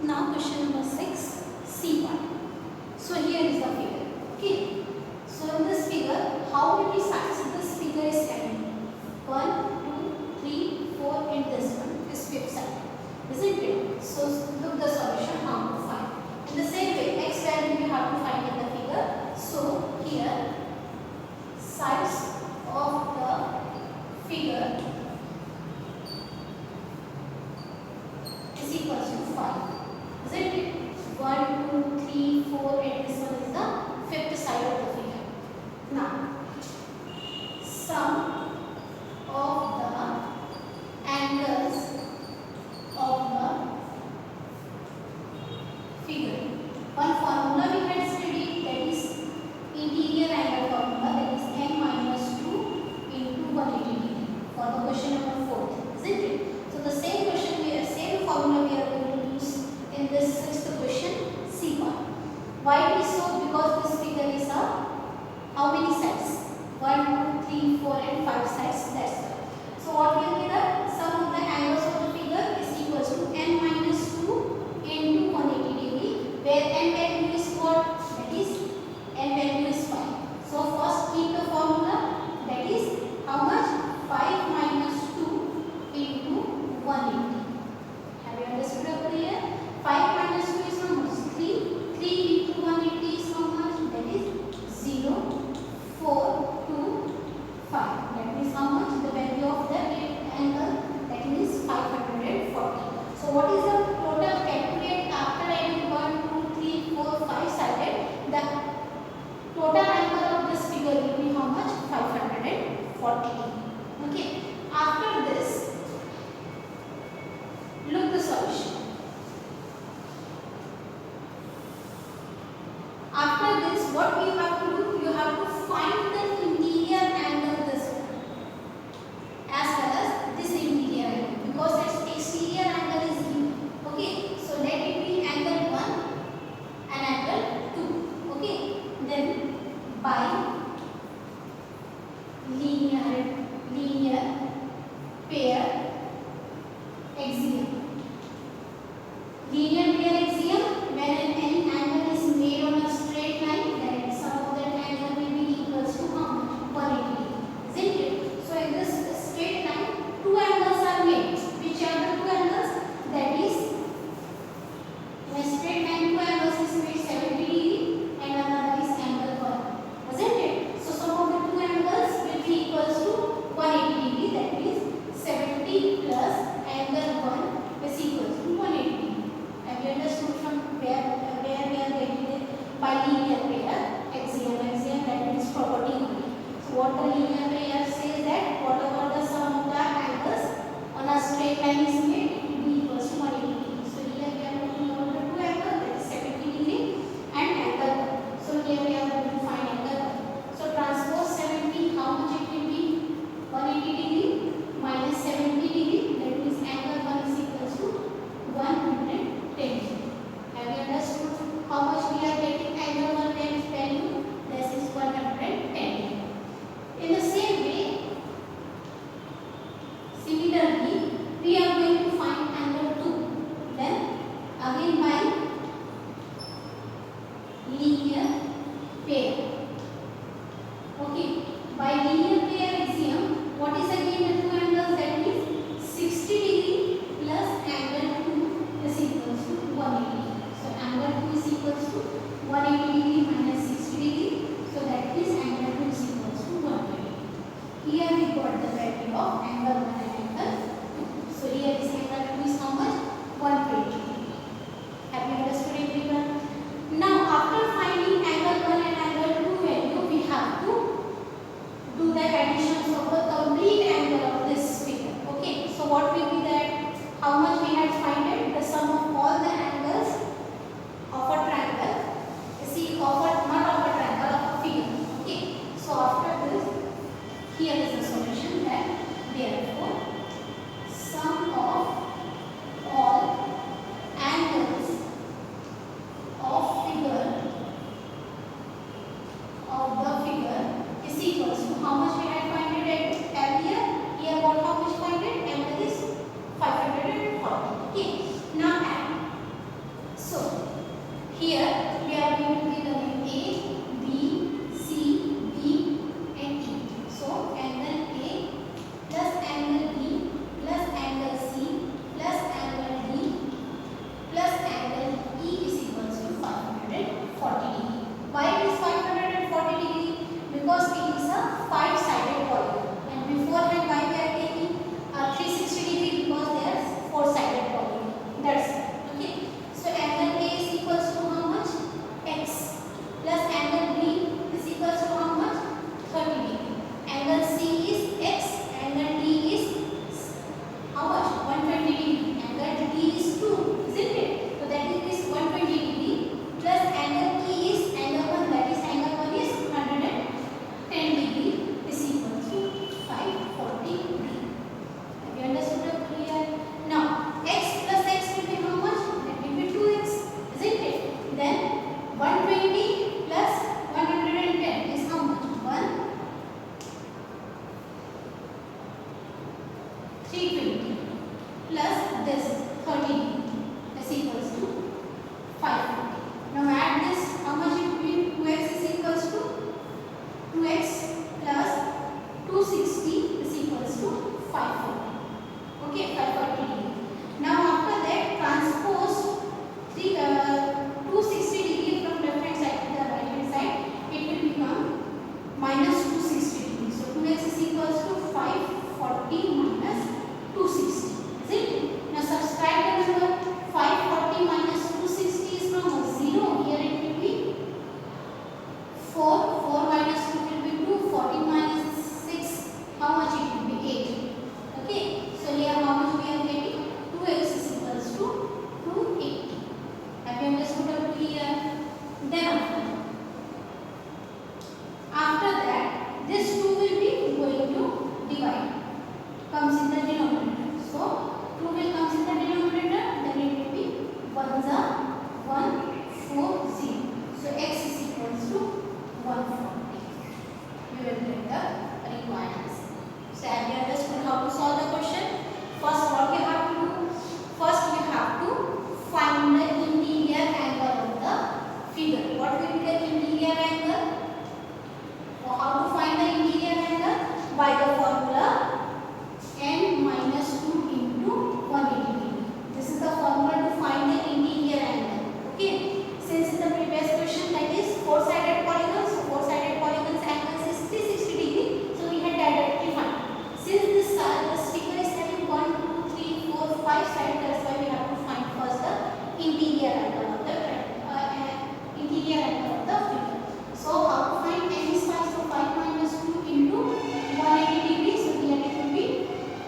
Now question number 6, C1. So here is the figure. Okay. So in this figure, how many sides this figure is having? 1, 2, 3, 4, and this one is fifth side. Isn't it? So look the solution how to find. In the same way, x value we have to find in the figure. So here sides of the figure is equals to 5. Isn't it? 1, 2, 3, 4, and this one is the fifth side of the figure. Now, sum of the angles of the figure. One formula we had studied, that is interior angle formula, that is n minus 2 into 180 degree for the question number 4. Isn't it? So the same formula we are going to use in this sixth question, C1. Why it is so? Because this figure is a how many sides? 1, 2, 3, 4, and 5 sides. That's all. So what will be the sum of the angles of the figure is equals to n minus 2 into 180 degree, where n value is what? That is n value is 5. So first keep the formula, that is how much? 5 minus 2 into 180. Have you understood up here? 5 minus 2 is how much? 3. 3 into 180 is how much? That is 0, 4, 2, 5. That means how much? The value of the angle, that is 540. So what is the total? Calculate after adding 1, 2, 3, 4, 5 sided. The total angle of this figure will be how much? 540. Okay. After this, look the solution. After this, what you have to do? You have to find the interior angle this one as well as this interior angle, because its exterior angle is given. Okay, so let it be angle 1 and angle 2. Okay, then by linear pair axiom. Linear pair axiom, when any angle is made on a straight line, then sum of that angle will be equals to how much? 180 degree. Isn't it? So in this straight line, two angles are made. Which are the two angles? That is, in a straight line, two angles is made 70 degree and another is angle 1. Isn't it? So sum of the two angles will be equals to 180 degree. That means 70 plus angle 1 is equals to 180 degree. Have you understood from where we are getting it? By linear pair axiom. Axiom, that means property only. So what the linear pair says that whatever the sum of the angles on a straight line is made, it will be equals to 180 degree. So here we are talking about the two angles, that is 70 degree and angle 1. So here we are going to find angle 1. So transpose 70, how much it will be? 180 degree minus 70 degree, that means angle 1 is equals to 110 degree. Have you understood how much we are getting angle 1 times value? This is 110 degree. In the same way, similarly, we are going to find angle 2. Then again by linear pair. Okay, by linear pair axiom, what is again the two angles? That means 60 degree plus angle 2 is equals to 180 degree. So angle 2 is equals to 180 degree minus 60 degree. So that is angle 2 is equals to 120. Here we got the value of angle 1 and angle 2. So here this angle 2 is how much? 120 degree. Have you understood everyone? Now after finding angle 1 and angle 2 value, we have to do the additions of the complete angle of this figure. Okay, so what will be that? How much we had find it? The sum of all the angles of a triangle. See, not of a triangle, of a figure. Okay, so after this, here is the solution. That therefore sum of all angles of the figure is equals to how much we had find it earlier. Here what how much find it? Angle is 540. Okay. Now add plus this 30 is equals to 540. Now add this, how much it will be? 2x is equals to 2x plus 260 is equals to 540. Okay, 540 degree. Now after that transpose 260 degree from left hand side to the right hand side, it will become minus 260 degree. So 2x is equals to 540 minus 260. Is it? Now subtract the number. 540 minus 260 is from 0. Here it will be 4. 4 minus 2 will be 2. 14 minus 6. How much it will be? 8. Okay. So here how much we are getting? 2x is equals to 280. Have you understood up to here? Then after that, this 2 will be going to divide. Comes in the denominator. So 2 will comes in the denominator. Then it will be 1 za 140. So x is equals to 140. You will get the required answer. So have you understood how to solve the question? First, what you have to do? First, you have to find the interior angle of the figure. What will be the interior angle? Or how to find the interior angle? By the formula n minus 2 into 180 degree. This is the formula to find the interior angle. Okay. Since in the previous question that is 4-sided polygon, so 4-sided polygon's angle is 360 degree. So we had directly find. Since this figure is having 1, 2, 3, 4, 5 sides, that's why we have to find first the interior angle of the figure. So how to find n is 5? So 5 minus 2 into 180 degrees. So here it will be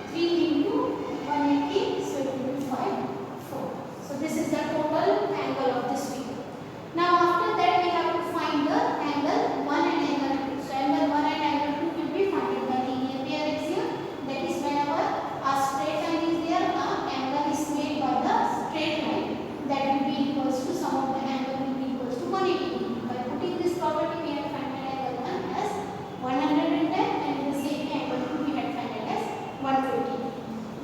3 into 180. So it will be 5, 4. So this is the total angle of this figure. Now after that we have to find the angle 1 and angle 2. So angle 1 and angle 2 will be found by linear pair axiom. That is whenever a straight line is there, an angle is made by the straight line. That will be equals to sum of the angle will be equals to 180 degree. By putting this property we have found angle 1 as 110 and the same angle 2 we had found as 120.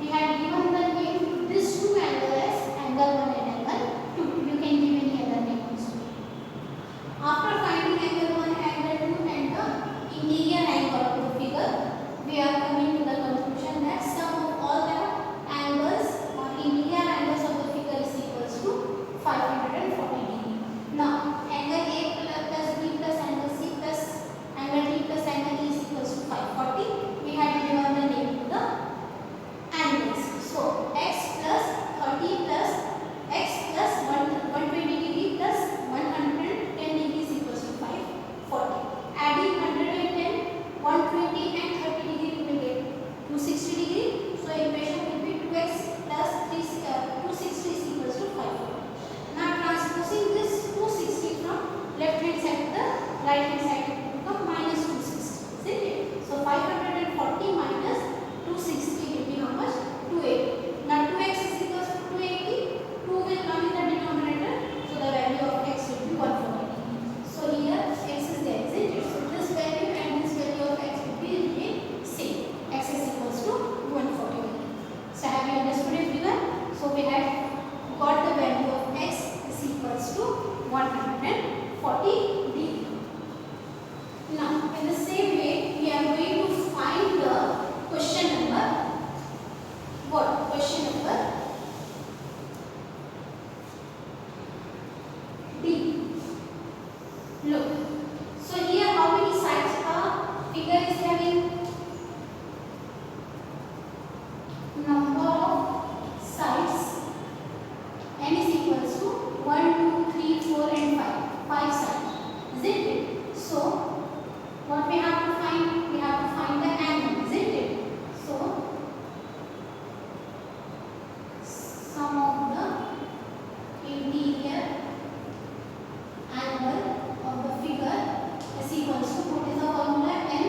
We had given the name to this two angle as angle 1 and angle 2. You can give any other name also. After finding angle 1, angle 2 and the interior angle of the figure, we are coming to the conclusion that sum of all the angles or interior angles of the figure is equals to 540 degree. Now angle A plus B plus angle C plus angle D plus angle E is equals to 540. We had given the name to the angles. So x plus 30 plus x plus 120 degree plus 110 degree is equals to 540. Adding 110, 120 and 30 degree we will get 260 degree. So equation will be 2x plus 260 is equals to 540. Now transposing this 260 from left hand side to the right hand side, it will become minus 260. Isn't it? So 540 minus 260 will be how much? 280. Now 2x is equals to 280. 2 will come in the denominator. So the value of x will be 140. So here x is there, isn't it? So this value and this value of x will be remain same. X is equals to 140. So have you understood everyone? So we had got the value of x is equals to 140 degree. Now in the same way we are going to find the question number what? Question number D. Look. So here how many sides a figure is having? Number of sides n is equals to 1, 2, 3, 4 and 5. 5 sides. Isn't it? So what we have to find? We have to find the angle. Isn't it? So sum of the interior angle of the figure is equals to, what is the formula? N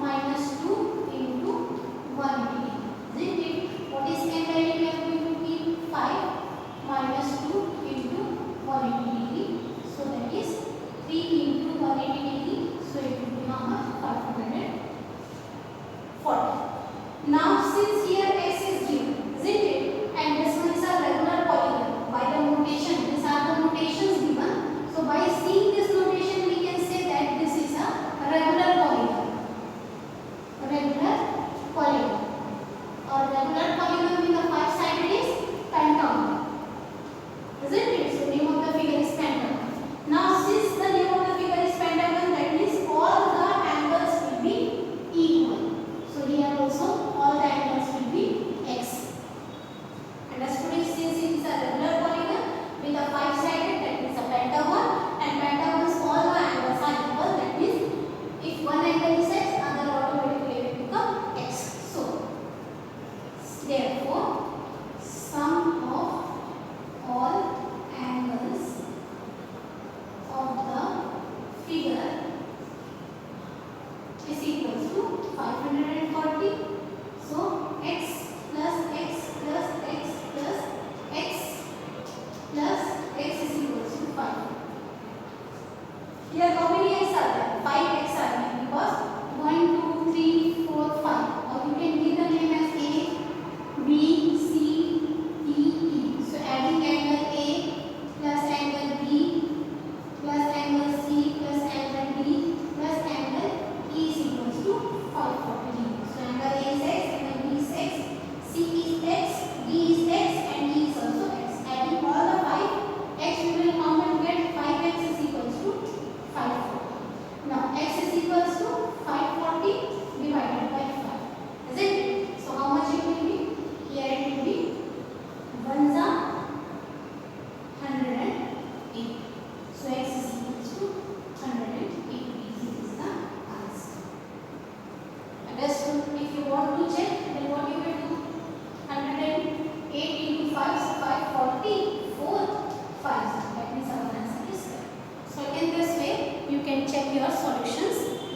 minus 2 into 180. Isn't it? What is n value we are going to keep? 5 minus 2 into 180 degree. So that is 3 into 180 degree. So it will be how much? 540. Now since here x is given, isn't it?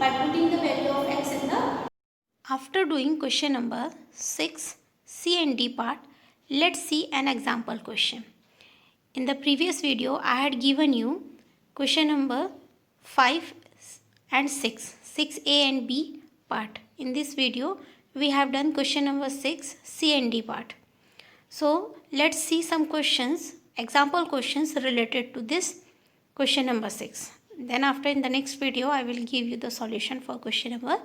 by putting the value of x in the. After doing question number 6 C and D part, let's see an example question. In the previous video, I had given you question number 5 and 6, 6A and B part. In this video, we have done question number 6 C and D part. So, let's see some questions, example questions related to this question number 6. Then after, in the next video, I will give you the solution for question number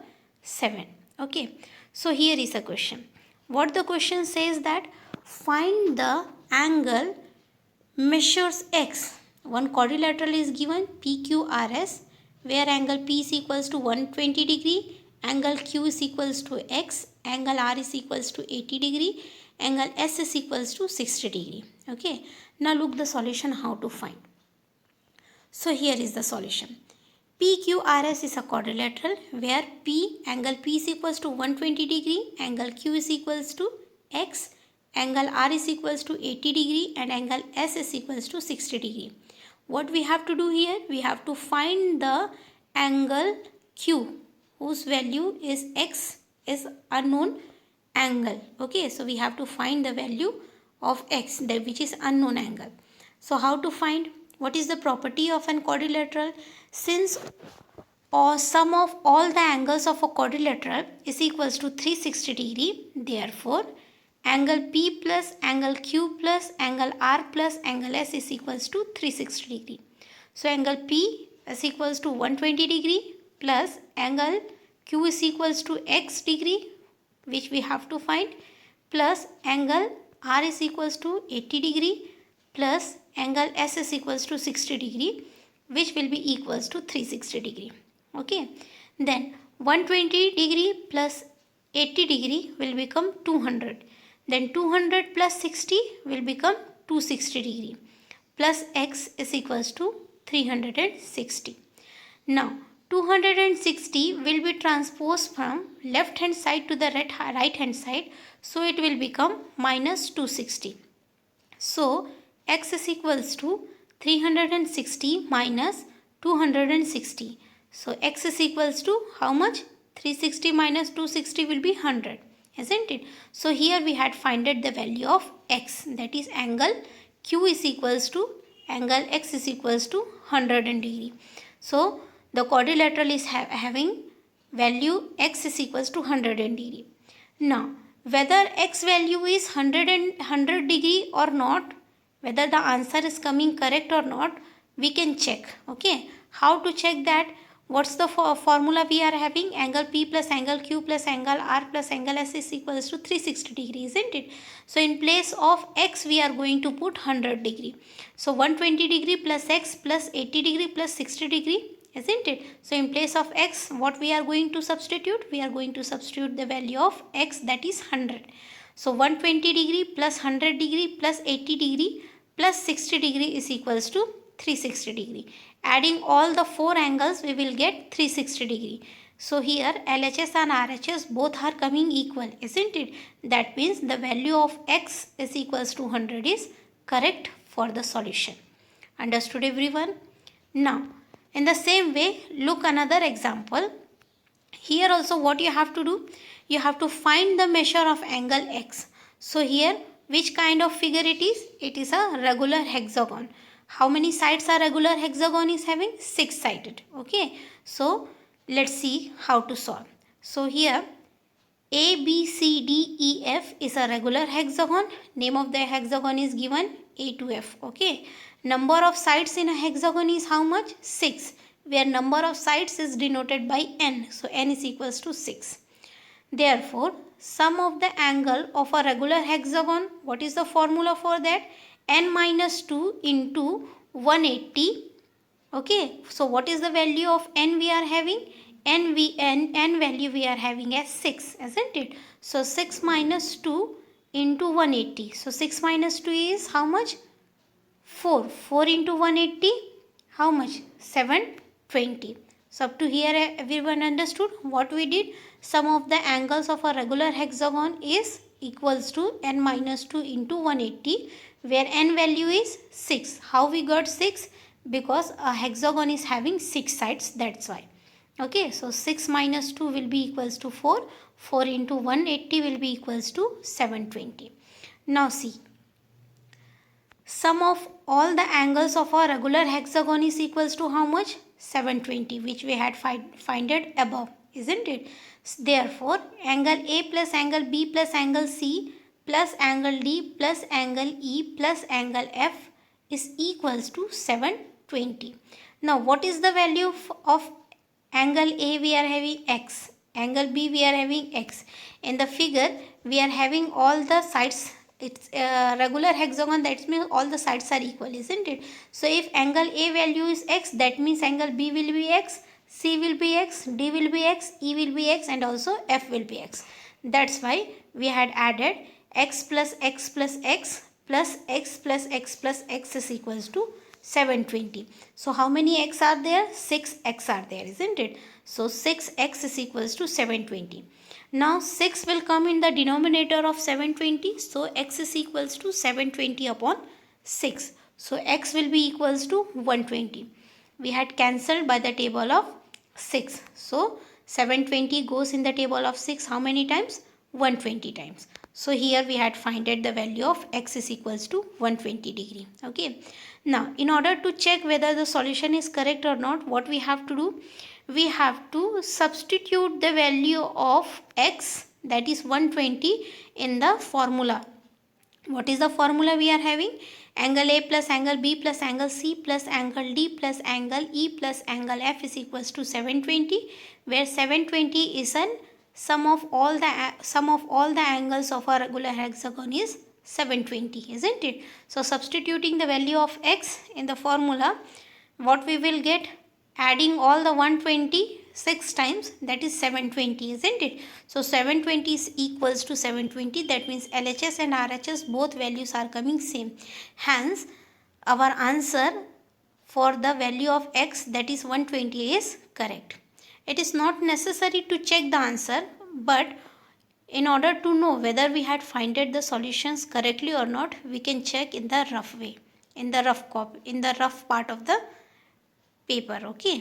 7. Okay. So, here is a question. What the question says that find the angle measures x. One quadrilateral is given PQRS, where angle P is equals to 120 degree, angle Q is equals to x, angle R is equals to 80 degree, angle S is equals to 60 degree. Okay. Now look the solution how to find. So here is the solution. PQRS is a quadrilateral where angle P is equals to 120 degree, angle Q is equals to x, angle R is equals to 80 degree and angle S is equals to 60 degree. What we have to do here? We have to find the angle Q whose value is x, is unknown angle. Okay, so we have to find the value of x, that which is unknown angle. So how to find? What is the property of an quadrilateral? Since sum of all the angles of a quadrilateral is equals to 360 degree, therefore angle P plus angle Q plus angle R plus angle S is equals to 360 degree. So angle P is equals to 120 degree plus angle Q is equals to x degree, which we have to find, plus angle R is equals to 80 degree plus angle S is equals to 60 degree, which will be equals to 360 degree. Okay. Then 120 degree plus 80 degree will become 200. Then 200 plus 60 will become 260 degree plus x is equals to 360. Now 260 will be transposed from left hand side to the right hand side. So it will become minus 260. So x is equals to 360 minus 260. So x is equals to how much? 360 minus 260 will be 100, isn't it? So here we had finded the value of x, that is angle Q is equals to angle x is equals to 100 degree. So the quadrilateral is having value x is equals to 100 degree. Now whether x value is 100 degree or not, whether the answer is coming correct or not, we can check. Okay. How to check that? What's the formula we are having? Angle P plus angle Q plus angle R plus angle S is equals to 360 degree, isn't it? So in place of x, we are going to put 100 degree. So 120 degree plus x plus 80 degree plus 60 degree, isn't it? So in place of x, what we are going to substitute? We are going to substitute the value of x, that is 100. So 120 degree plus 100 degree plus 80 degree plus 60 degree is equals to 360 degree. Adding all the four angles, we will get 360 degree. So here LHS and RHS both are coming equal, isn't it? That means the value of x is equals to 100 is correct for the solution. Understood everyone? Now in the same way, look another example. Here also what you have to do? You have to find the measure of angle x. So here which kind of figure it is? It is a regular hexagon. How many sides are regular hexagon is having? 6 sided. Okay. So let's see how to solve. So here A, B, C, D, E, F is a regular hexagon. Name of the hexagon is given A to F. Okay. Number of sides in a hexagon is how much? 6. Where number of sides is denoted by n. So n is equals to 6. Therefore, sum of the angle of a regular hexagon, what is the formula for that? N minus 2 into 180. Okay. So what is the value of n we are having? N value we are having as 6, isn't it? So 6 minus 2 into 180. So 6 minus 2 is how much? 4. 4 into 180, how much? 720. So up to here everyone understood what we did? Sum of the angles of a regular hexagon is equals to n minus 2 into 180, where n value is 6. How we got 6? Because a hexagon is having 6 sides, that's why. Okay, so 6 minus 2 will be equals to 4. 4 into 180 will be equals to 720. Now see, sum of all the angles of a regular hexagon is equals to how much? 720, which we had finded above, isn't it? Therefore, angle A plus angle B plus angle C plus angle D plus angle E plus angle F is equals to 720. Now, what is the value of angle A? We are having X. Angle B we are having X. In the figure, we are having all the sides. It's a regular hexagon, that means all the sides are equal, isn't it? So if angle A value is X, that means angle B will be X, C will be X, D will be X, E will be X, and also F will be X. That's why we had added X plus X plus X plus X plus X plus X is equals to 720. So how many X are there? 6X are there, isn't it? So 6X is equals to 720. Now 6 will come in the denominator of 720. So X is equals to 720 upon 6. So X will be equals to 120. We had cancelled by the table of 6. So 720 goes in the table of 6 how many times? 120 times. So here we had finded the value of X is equals to 120 degree. Okay. Now in order to check whether the solution is correct or not, what we have to do? We have to substitute the value of X, that is 120, in the formula. What is the formula we are having? Angle A plus angle B plus angle C plus angle D plus angle E plus angle F is equals to 720, where 720 is an sum of all the angles of a regular hexagon is 720, isn't it? So substituting the value of X in the formula, what we will get? Adding all the 120 6 times, that is 720, isn't it? So 720 is equals to 720, that means LHS and RHS both values are coming same. Hence our answer for the value of X, that is 120, is correct. It is not necessary to check the answer, but in order to know whether we had finded the solutions correctly or not, we can check in the rough way, in the rough part of the paper. Okay.